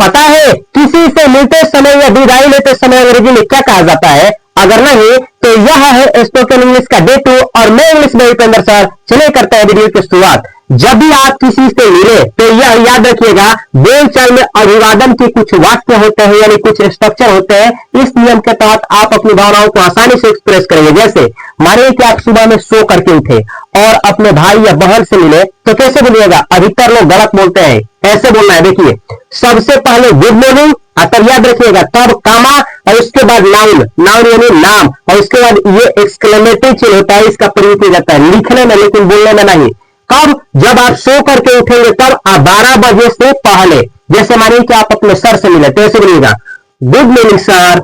पता है किसी से मिलते समय या विदाई लेते समय अंग्रेजी में क्या कहा जाता है? अगर नहीं तो यह है स्पोकन इंग्लिश का डे 2 और मैं इंग्लिश में उपेंद्र सर चले करते हैं वीडियो की शुरुआत। जब भी आप किसी से मिले तो यह याद रखिएगा, बोलचाल में अभिवादन के कुछ वाक्य होते हैं यानी कुछ स्ट्रक्चर होते हैं। इस नियम के तहत आप अपनी भावनाओं को आसानी से एक्सप्रेस करेंगे। जैसे मानिए कि आप सुबह में सो करके उठे और अपने भाई या बहन से मिले तो कैसे बोलिएगा? अधिकतर लोग गलत बोलते हैं, ऐसे बोलना है। देखिए, सबसे पहले गुड मॉर्निंग, तब याद रखिएगा, तब कामा और उसके बाद नाउन, नाउन यानी नाम, और उसके बाद ये एक्सक्लेमेटरी चिन्ह होता है, इसका प्रयोग किया जाता है लिखने में लेकिन बोलने में नहीं। कब? जब आप सो करके उठेंगे तब 12 बजे से पहले। जैसे मानिए कि आप अपने सर से मिले तो ऐसे बोलिएगा गुड मॉर्निंग सर,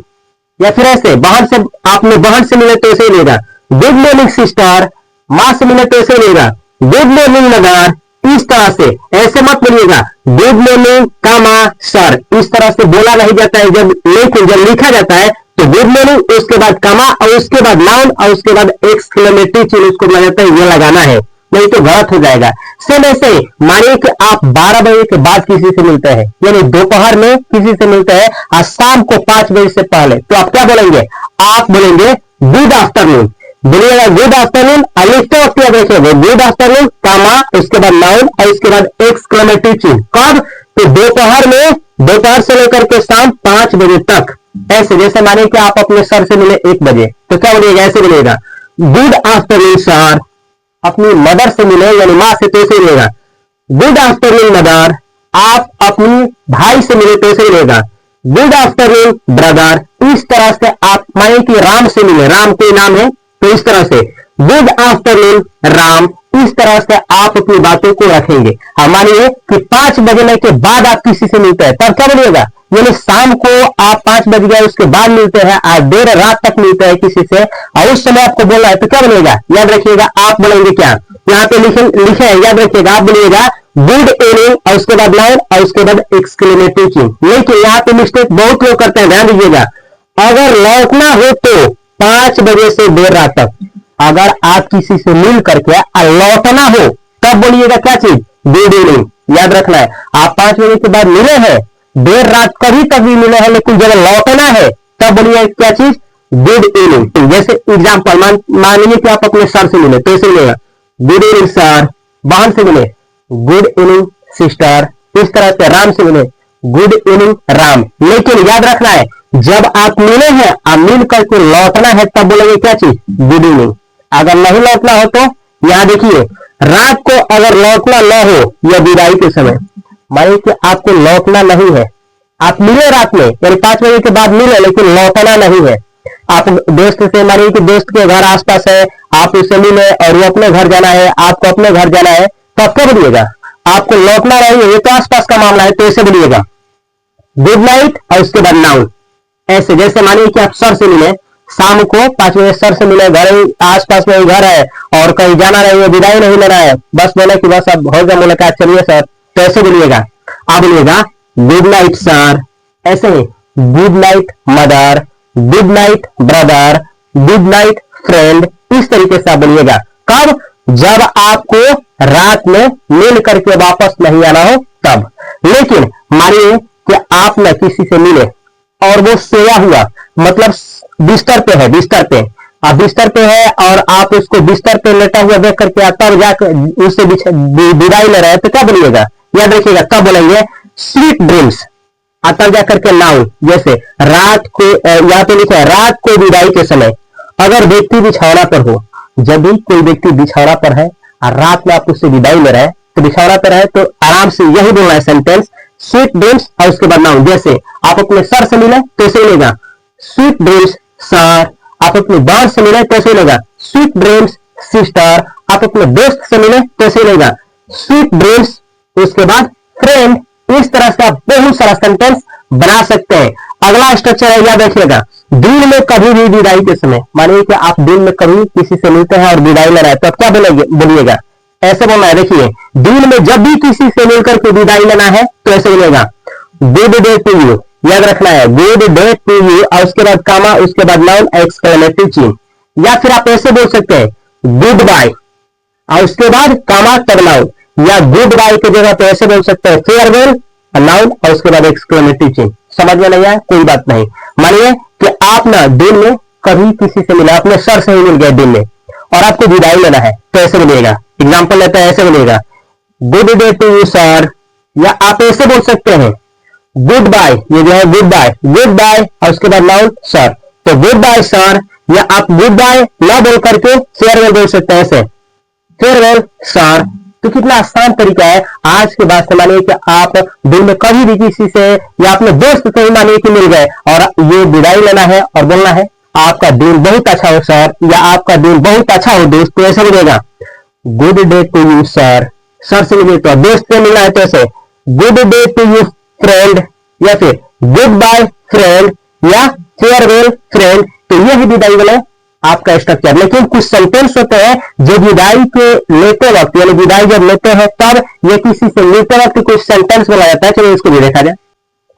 या फिर ऐसे बहन से, आपने बहन से मिले तो ऐसे बोलिएगा गुड मॉर्निंग सिस्टर, मां से मिले तो ऐसे बोलिएगा गुड मॉर्निंग मदर। इस तरह से ऐसे मत बोलिएगा गुड मॉर्निंग कामा सर, इस तरह से बोला नहीं जाता है। लेकिन जब लिखा जाता है तो गुड मॉर्निंग, उसके बाद कामा और उसके बाद नाउन और उसके बाद एक्सक्लेमेटरी चिन्ह उसको बोला जाता है, ये लगाना है, नहीं तो गलत हो जाएगा। सेम ऐसे मानिए कि आप 12 बजे के बाद किसी से मिलते हैं, यानी दोपहर में किसी से मिलते हैं और शाम को 5 बजे से पहले, तो आप क्या बोलेंगे? आप बोलेंगे गुड आफ्टरनून। बोलिएगा गुड आफ्टरनून, लिखते वक्त याद रखिएगा गुड आफ्टरनून कामा, उसके बाद नाउन और उसके बाद एक्सक्लेमेटरी चिन्ह। कब? तो दोपहर में, दोपहर से लेकर के शाम 5 बजे तक। ऐसे जैसे मानिए कि आप अपने सर से मिले 1 बजे तो क्या बोलिएगा? ऐसे बोलिएगा गुड आफ्टरनून सर। अपनी मदर से मिले यानी मां से तो ऐसे मिलेगा गुड आफ्टरनून मदर। आप अपनी भाई से मिले तो ऐसे मिलेगा गुड आफ्टरनून ब्रदर। इस तरह से आप मानिए कि राम से मिले, राम कोई नाम है तो इस तरह से गुड आफ्टरनून राम। इस तरह से आप अपनी बातों को रखेंगे। मानिए कि 5 बजने के बाद आप किसी से मिलते हैं तब क्या बोलिएगा? यानी शाम को आप 5 बज गए उसके बाद मिलते हैं, आज देर रात तक मिलते हैं किसी से और उस समय आपको बोलना है तो क्या बोलेगा? याद रखिएगा, आप बोलेंगे क्या? यहाँ पे लिखे है, याद रखिएगा, आप बोलिएगा गुड इवनिंग और उसके बाद नाउन और उसके बाद एक्सक्लेमेटरी चिन्ह। लेकिन यहाँ पे मिस्टेक बहुत लोग करते हैं, ध्यान दीजिएगा। अगर लौटना हो तो 5 बजे से देर रात तक, अगर आप किसी से मिल करके लौटना हो तब बोलिएगा क्या चीज? Good evening. याद रखना है, आप 5 बजे के बाद मिले हैं, देर रात कभी तक भी मिले हैं, लेकिन जब लौटना है तब बोलिए क्या चीज? Good evening. जैसे एग्जाम्पल मानिए कि आप अपने सर से मिले तो ऐसे मिलेगा गुड इवनिंग सर। बहन से मिले गुड इवनिंग सिस्टर। इस तरह से राम से मिले गुड इवनिंग राम। लेकिन याद रखना है, जब आप मिले हैं और मिल करके लौटना है तब बोलेंगे क्या चीज? Good evening. अगर नहीं लौटना हो तो यहां देखिए, रात को अगर लौटना न हो या विदाई के समय, मानिए कि आपको लौटना नहीं है, आप मिले रात में यानी 5 बजे के बाद मिले लेकिन लौटना नहीं है। आप दोस्त से, मानिए कि दोस्त के घर आसपास है, आप उससे मिले और वो अपने घर जाना है, आपको अपने घर जाना है, तो आप क्या बोलिएगा? आपको लौटना नहीं है, ये तो आसपास का मामला है, तो ऐसे बोलिएगा गुड नाइट और उसके बाद नाउन। ऐसे जैसे मानिए कि आप सर से मिले शाम को 5 बजे, सर से मिले, घर आसपास में ही घर है और कहीं जाना नहीं है, विदाई नहीं लेना है, बस बोले कि बस अब हो गया मुलाकात, चलिए सर, तो ऐसे बोलिएगा। आप बोलिएगा गुड नाइट सर। ऐसे ही good night mother, good night brother, good night friend. इस तरीके से आप बोलिएगा। कब? जब आपको रात में मिल करके वापस नहीं आना हो तब। लेकिन मानिए कि आप न किसी से मिले और वो सोया हुआ, मतलब बिस्तर पे है, बिस्तर पे आप बिस्तर पे है और आप उसको बिस्तर पे लेटा हुआ देख करके तब जाकर उससे विदाई ले रहे हैं तो क्या बोलिएगा? याद रखिएगा, कब बोलेंगे? Sweet dreams. तब जाकर के नाउन। जैसे रात को, यहाँ पे लिखा है रात को विदाई के समय, अगर व्यक्ति बिछौना पर हो, जब भी कोई व्यक्ति बिछौना पर है और रात में आप उससे विदाई ले रहे हैं तो बिछौना पर है तो आराम से यही बोलना है सेंटेंस, स्वीट ड्रीम्स और उसके बाद नाउन। जैसे आप अपने सर से मिले तो ऐसे मिलेगा स्वीट ड्रीम्स सर। आप अपने बहन से मिले तो ऐसे मिलेगा स्वीट ड्रीम्स सिस्टर। आप अपने दोस्त से मिले तो ऐसे मिलेगा स्वीट ड्रीम्स, उसके बाद फ्रेंड। इस तरह से आप बहुत सारा सेंटेंस बना सकते हैं। अगला स्ट्रक्चर है, याद रखिएगा, दिन में कभी भी विदाई के समय, मानिए कि आप दिन में कभी किसी से मिलते हैं और विदाई ले रहे हैं तो आप क्या बोलिएगा? ऐसे बोलना है। देखिए, दिन में जब भी किसी से मिलकर के विदाई लेना है तो ऐसे बोलेगा गुड डे टू यू। याद रखना है गुड डे टू यू और उसके बाद कामा, उसके बाद नाउन एक्सक्लेमेटरी चिन्ह। या फिर आप ऐसे बोल सकते हैं गुड बाय और उसके बाद कामा तब नाउन, या गुड बाय की जगह पे ऐसे बोल सकते हैं फेयरवेल नाउन और उसके बाद एक्सक्लेमेटरी चिन्ह। समझ में नहीं आया कोई बात नहीं। मानिए कि आप ना दिन में कभी किसी से मिला, अपने सर से ही मिल गए दिन में और आपको विदाई लेना है, तो ऐसे मिलेगा। एग्जाम्पल लेते हैं, ऐसे मिलेगा good day to you sir, या आप ऐसे बोल सकते हैं गुड बाय, ये जो है गुड बाय, गुड बाय और उसके बाद नाउन सर, तो गुड बाय सर, या आप गुड बाय ना बोल करके फेयरवेल बोल सकते हैं ऐसे फेयरवेल सर। तो कितना आसान तरीका है। आज के बाद से मानिए कि आप दिन में कभी भी किसी से या अपने दोस्त से ही मानिए कि मिल गए और ये विदाई लेना है और बोलना है आपका दिन बहुत अच्छा हो सर, या आपका दिन बहुत अच्छा हो दोस्त, तो ऐसा मिलेगा good day to you sir, sir से मिले तो दोस्त से मिलना है तो ऐसे good day to you friend, या फिर गुड बाय फ्रेंड या फेयरवेल फ्रेंड। तो ये है विदाई वाला आपका स्ट्रक्चर। लेकिन कुछ सेंटेंस होते हैं जो विदाई के लेते वक्त, यानी विदाई जब लेते हैं तब ये किसी से मिलते वक्त कुछ सेंटेंस बोला जाता है। चलिए इसको भी देखा जाए।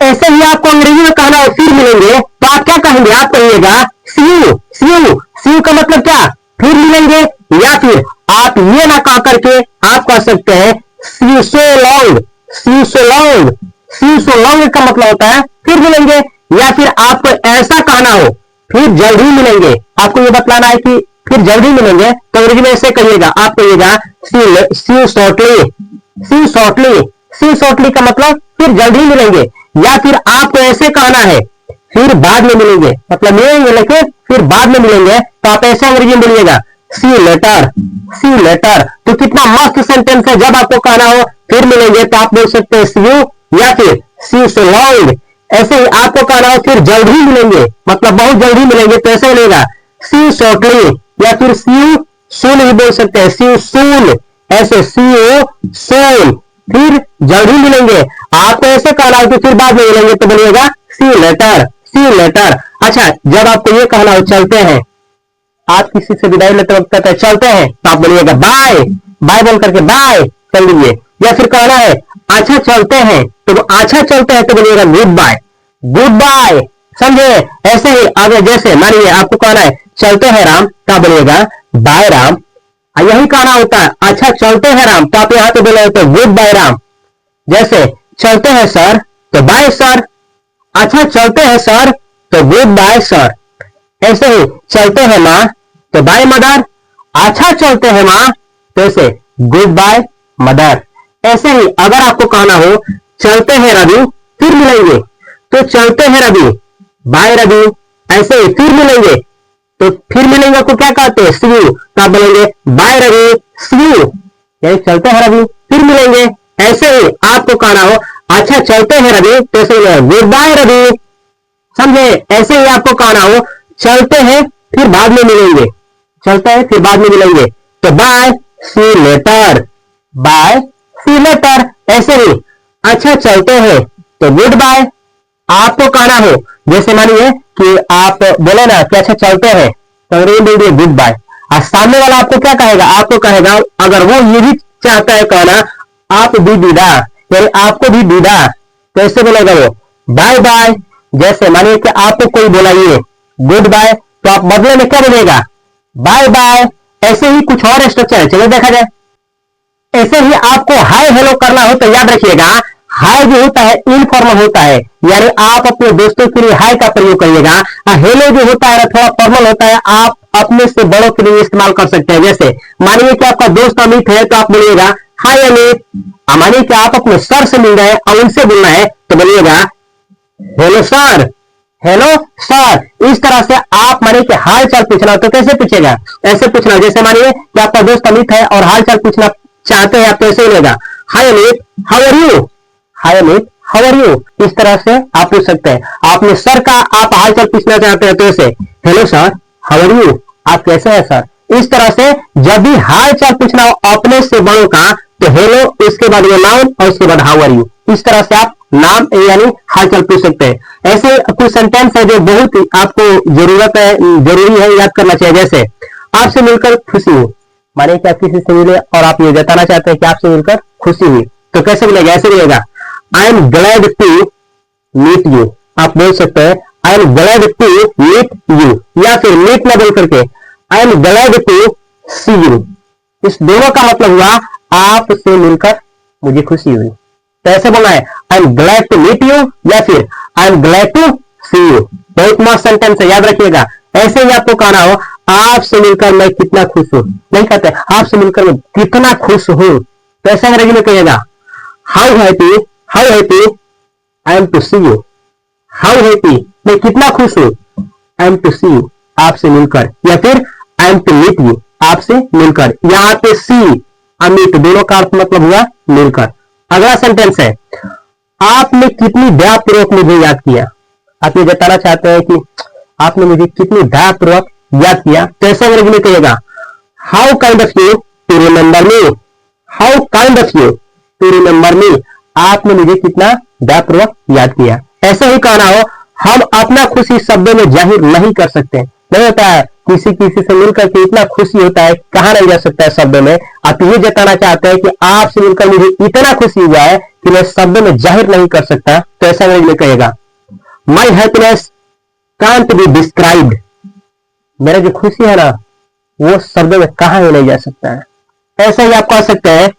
ऐसे ही आपको अंग्रेजी में कहना और फिर मिलेंगे तो आप क्या कहेंगे, आप कहिएगा see you, see you, see you का मतलब क्या, फिर मिलेंगे, या फिर आप ये ना कह करके आप कह सकते हैं see you so long, see you so long, see you so long का मतलब होता है फिर मिलेंगे, या फिर आपको ऐसा कहना हो फिर जल्दी मिलेंगे, आपको ये बतलाना है कि फिर जल्दी मिलेंगे, तो अंग्रेजी में ऐसे कहिएगा, आप कहिएगा see you shortly, see you shortly, see you shortly का मतलब फिर जल्दी मिलेंगे, या फिर आपको ऐसे कहना है फिर बाद में मिलेंगे, मतलब मिलेंगे लेकिन फिर बाद में मिलेंगे, तो आप ऐसे अंग्रेजी में बोलिएगा see you later, see you later. तो कितना मस्त सेंटेंस है। जब आपको कहना हो फिर मिलेंगे तो आप बोल सकते हैं सी यू, या फिर सी यू सो लॉन्ग। ऐसे ही आपको कहना हो फिर जल्द ही मिलेंगे, मतलब बहुत जल्दी मिलेंगे, तो ऐसे मिलेगा सी यू शॉर्टली, या फिर सी यू सून ही बोल सकते हैं सी यू सून, ऐसे सी यू सून, फिर जल्द ही मिलेंगे। आपको ऐसे कहना हो कि फिर बाद में मिलेंगे तो बोलिएगा see you later, see you later. अच्छा, जब आपको ये कहना हो चलते हैं, आप किसी से विदाई लेते वक्त कहते हैं चलते हैं, तो आप बोलिएगा बाय, बाय बोल करके बाय चल दीजिए। या फिर कहना है अच्छा चलते हैं, तो अच्छा चलते हैं तो बोलिएगा गुड बाय, गुड बाय, समझे। ऐसे ही अगर जैसे मानिए आपको कहना है चलते हैं राम, तो बोलिएगा बाय राम। यही कहना होता है अच्छा चलते हैं राम, तो आप यहाँ पे बोले तो गुड बाय राम। जैसे चलते हैं सर तो बाय सर, अच्छा चलते हैं सर तो गुड बाय सर। ऐसे ही चलते हैं माँ तो बाय मदर, अच्छा चलते हैं माँ तो ऐसे गुड बाय मदर। ऐसे ही अगर आपको कहना हो चलते हैं रवि फिर मिलेंगे, तो चलते हैं रवि बाय रवि। ऐसे ही फिर मिलेंगे, तो फिर मिलेंगे को क्या कहते हैं सी यू, तो आप बोलेंगे बाय रवि सी यू, यानी चलते हैं रवि फिर मिलेंगे। ऐसे ही आपको कहना हो अच्छा चलते हैं रवि तो ऐसे गुड बाय रवि, समझे। ऐसे ही आपको कहना हो चलते हैं फिर बाद में मिलेंगे, चलते हैं फिर बाद में मिलेंगे, तो बाय सी लेटर, बाय सी लेटर। ऐसे ही अच्छा चलते हैं तो गुड बाय। आपको कहना हो जैसे मानिए कि आप बोले ना कि अच्छा चलते हैं तो अंग्रेजी बोलिए गुड बाय, और सामने वाला आपको क्या कहेगा, आपको कहेगा अगर वो ये भी चाहता है कहना आप भी विदा, यानी आपको भी विदा, तो ऐसे बोलेगा वो बाय बाय। जैसे मानिए कि आपको कोई बोला ये गुड बाय, तो आप बदले में क्या बोलेगा बाय बाय। ऐसे ही कुछ और स्ट्रक्चर है, चलिए देखा जाए। ऐसे ही आपको हाय हेलो करना हो तो याद रखिएगा हाय जो होता है इनफॉर्मल होता है, यानी आप अपने दोस्तों के लिए हाय का प्रयोग करिएगा। हेलो जो होता है थोड़ा फॉर्मल होता है, आप अपने से बड़ों के लिए इस्तेमाल कर सकते हैं। जैसे मानिए कि आपका दोस्त अमित है तो आप बोलिएगा हाय अमित। मानिए कि आप अपने सर से मिल रहे हैं और उनसे बोलना है तो बोलिएगा हेलो सर, हेलो सर। इस तरह से आप मानिए कि हाल चाल पूछना तो कैसे पूछेगा, ऐसे पूछना। जैसे मानिए कि आपका दोस्त अमित है और हाल चाल पूछना चाहते हैं आप तो ऐसे मिलेगा hi Amit how are you, hi Amit how are you. इस तरह से आप पूछ सकते हैं। आपने सर का आप हाल चाल पूछना चाहते हैं तो ऐसे hello sir how are you, आप कैसे हैं सर। इस तरह से जब भी हाल चाल पूछना हो अपने से बड़ों का तो हेलो, उसके बाद वो नाउन और उसके बाद हाउ आर यू। इस तरह से आप नाम यानी हाल चाल पूछ सकते हैं। ऐसे कुछ सेंटेंस है जो बहुत आपको जरूरत है, जरूरी है याद करना चाहिए। जैसे आपसे मिलकर खुशी हुई, मानिए कि आप किसी से मिले और आप ये जताना चाहते हैं कि आपसे मिलकर खुशी हुई, तो कैसे मिलेगा, ऐसे मिलेगा I am glad to meet you. आप बोल सकते हैं I am glad to meet you, या फिर मीट ना बोल करके I am glad to see you. इस दोनों का मतलब हुआ आपसे मिलकर मुझे खुशी हुई। तो ऐसे बोलना है I am glad to meet you या फिर I am glad to see you. बहुत मस्त सेंटेंस है, याद रखिएगा। ऐसे ही आपको कहना हो आपसे मिलकर मैं कितना खुश हूं, नहीं कहते आपसे मिलकर मैं कितना खुश हूं, तो ऐसा अंग्रेजी में कहिएगा how happy I am to see you. How happy मैं कितना खुश हूं, I am to see you आपसे मिलकर, या फिर I am to meet you आपसे मिलकर। यहां पे सी अमीट दोनों का अर्थ मतलब हुआ मिलकर। अगला सेंटेंस है आपने कितनी दयापूर्वक मुझे याद किया। आप ये बताना चाहते हैं कि आपने मुझे कितनी दयापूर्वक याद किया, तो ऐसा अंग्रेजी में कहिएगा how kind of you to remember me. How kind of you to remember me, आपने मुझे कितना दयापूर्वक याद किया। ऐसा ही कहना हो हम अपना खुशी शब्दों में जाहिर नहीं कर सकते, नहीं होता है किसी से मिलकर के इतना खुशी होता है, कहा नहीं जा सकता है शब्दों में। आप ये जताना चाहते हैं कि आपसे मिलकर मुझे इतना खुशी हुआ है कि मैं शब्दों में जाहिर नहीं कर सकता, तो ऐसा अंग्रेजी कहेगा my happiness can't be described. मेरा जो खुशी है ना वो शब्दों में कहा ही नहीं जा सकता है। ऐसा ही आप कह सकते हैं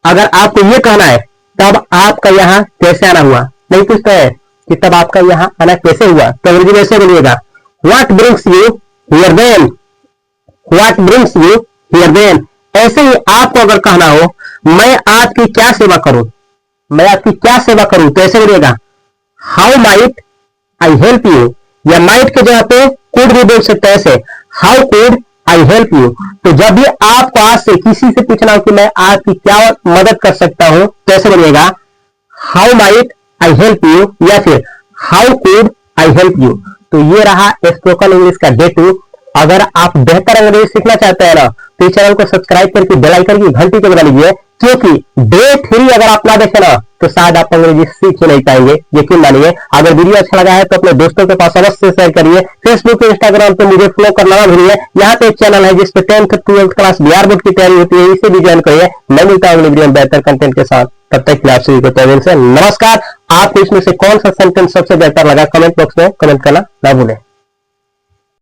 अगर आपको ये कहना है तब आपका यहाँ कैसे आना हुआ, नहीं पूछता है कि तब आपका यहाँ आना कैसे हुआ, तो अंग्रेजी में ऐसे बोलिएगा what brings you here then. What brings you here then. ऐसे ही आपको अगर कहना हो मैं आपकी क्या सेवा करूं, मैं आपकी क्या सेवा करूं, तो ऐसे बोलिएगा how might I help you, या माइट के जगह पे कुड भी बोल सकते हैं, ऐसे how could I help you. तो जब भी आपको आज से किसी से पूछना हो कि मैं आपकी क्या मदद कर सकता हूं, तो ऐसे बोलिएगा how might I help you या फिर how could I help you. तो ये रहा स्पोकन इंग्लिश का डे 2। अगर आप बेहतर अंग्रेजी सीखना चाहते हैं ना तो इस चैनल को सब्सक्राइब करके बेल आइकन की घंटी को बजा लीजिए, क्योंकि डे 3 अगर आप ना देखें ना तो शायद आप अंग्रेजी सीख ही नहीं पाएंगे। यकीन मानिए, अगर वीडियो अच्छा लगा है तो अपने दोस्तों के पास अवश्य शेयर करिए। फेसबुक इंस्टाग्राम पे मुझे फॉलो करना ना भूलिए। यहाँ पे एक चैनल है जिसपे 10th 12th class Bihar board की तैयारी होती है, इसे भी ज्वाइन करिए। मैं मिलता हूँ अगले वीडियो में बेहतर कंटेंट के साथ, तब तक के लिए आप सभी को तहे दिल से नमस्कार। आपको इसमें से कौन सा सेंटेंस सबसे बेहतर लगा कमेंट बॉक्स में कमेंट करना ना भूलें।